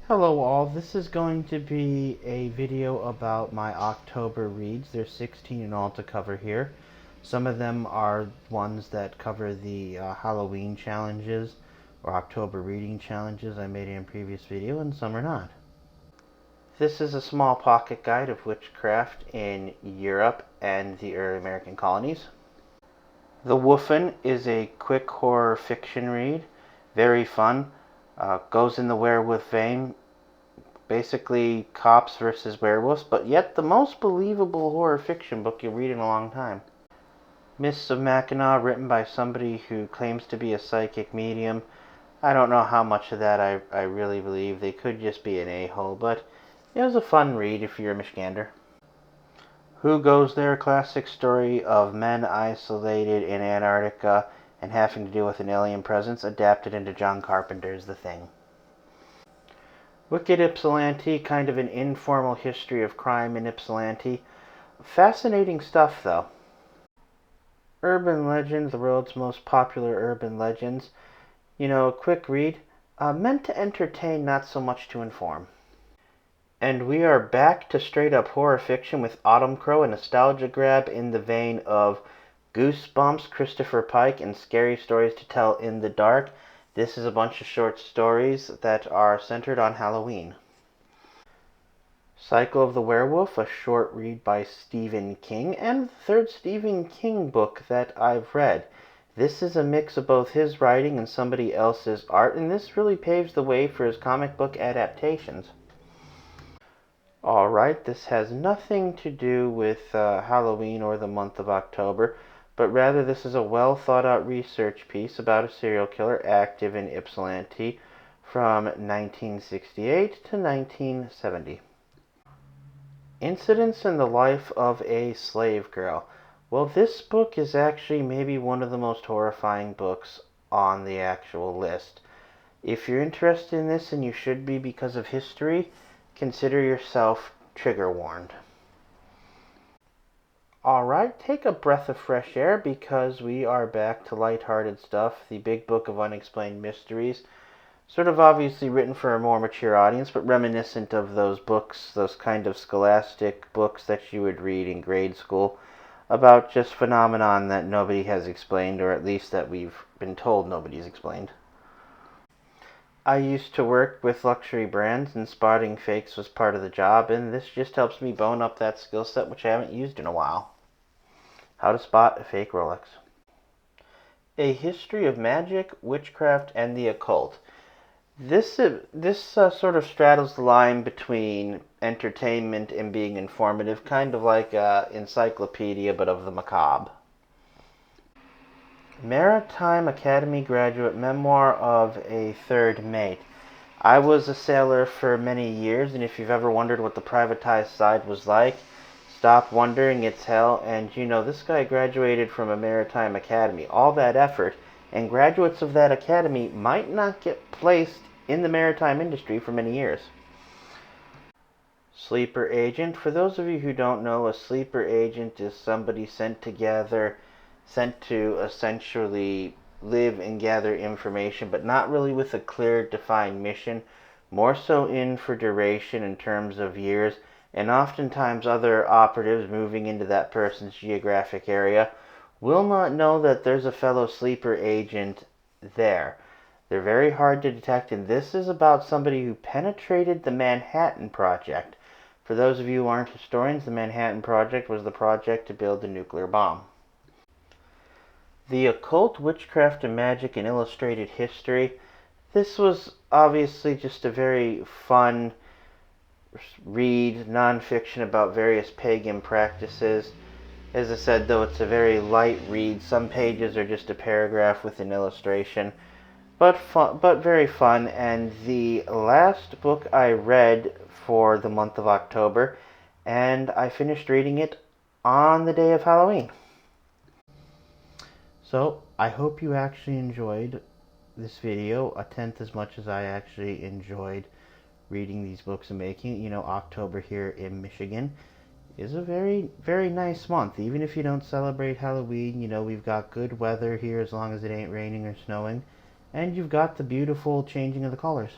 Hello all, this is going to be a video about my October reads. There's 16 in all to cover here. Some of them are ones that cover the Halloween challenges or October reading challenges I made in a previous video, and some are not. This is a small pocket guide of witchcraft in Europe and the early American colonies. The Wolfen is a quick horror fiction read, very fun, goes in the werewolf vein. Basically cops versus werewolves, but yet the most believable horror fiction book you'll read in a long time. Mists of Mackinac, written by somebody who claims to be a psychic medium. I don't know how much of that I really believe. They could just be an a-hole, but it was a fun read if you're a Michigander. Who Goes There? Classic story of men isolated in Antarctica and having to deal with an alien presence, adapted into John Carpenter's The Thing. Wicked Ypsilanti, kind of an informal history of crime in Ypsilanti. Fascinating stuff, though. Urban Legends, the world's most popular urban legends. You know, a quick read, meant to entertain, not so much to inform. And we are back to straight-up horror fiction with Autumn Crow, a nostalgia grab in the vein of Goosebumps, Christopher Pike, and Scary Stories to Tell in the Dark. This is a bunch of short stories that are centered on Halloween. Cycle of the Werewolf, a short read by Stephen King, and the third Stephen King book that I've read. This is a mix of both his writing and somebody else's art, and this really paves the way for his comic book adaptations. Alright, this has nothing to do with Halloween or the month of October, but rather this is a well thought out research piece about a serial killer active in Ypsilanti from 1968 to 1970. Incidents in the Life of a Slave Girl. Well, this book is actually maybe one of the most horrifying books on the actual list. If you're interested in this, and you should be because of history, consider yourself trigger warned. Alright, take a breath of fresh air because we are back to lighthearted stuff. The Big Book of Unexplained Mysteries. Sort of obviously written for a more mature audience, but reminiscent of those books, those kind of scholastic books that you would read in grade school about just phenomenon that nobody has explained, or at least that we've been told nobody's explained. I used to work with luxury brands, and spotting fakes was part of the job, and this just helps me bone up that skill set, which I haven't used in a while. How to spot a fake Rolex. A History of Magic, Witchcraft, and the Occult. This sort of straddles the line between entertainment and being informative, kind of like an encyclopedia, but of the macabre. Maritime Academy Graduate, Memoir of a Third Mate. I was a sailor for many years, and if you've ever wondered what the privatized side was like, stop wondering, it's hell. And you know, this guy graduated from a maritime academy. All that effort, and graduates of that academy might not get placed in the maritime industry for many years. Sleeper agent. For those of you who don't know, a sleeper agent is somebody sent to essentially live and gather information, but not really with a clear, defined mission, more so in for duration in terms of years, and oftentimes other operatives moving into that person's geographic area will not know that there's a fellow sleeper agent there. They're very hard to detect, and this is about somebody who penetrated the Manhattan Project. For those of you who aren't historians, the Manhattan Project was the project to build the nuclear bomb. The Occult, Witchcraft, and Magic in Illustrated History. This was obviously just a very fun read, nonfiction about various pagan practices. As I said, though, it's a very light read. Some pages are just a paragraph with an illustration, but very fun. And the last book I read for the month of October, and I finished reading it on the day of Halloween. So, I hope you actually enjoyed this video a tenth as much as I actually enjoyed reading these books and making it. You know, October here in Michigan is a very, very nice month. Even if you don't celebrate Halloween, you know, we've got good weather here as long as it ain't raining or snowing. And you've got the beautiful changing of the colors.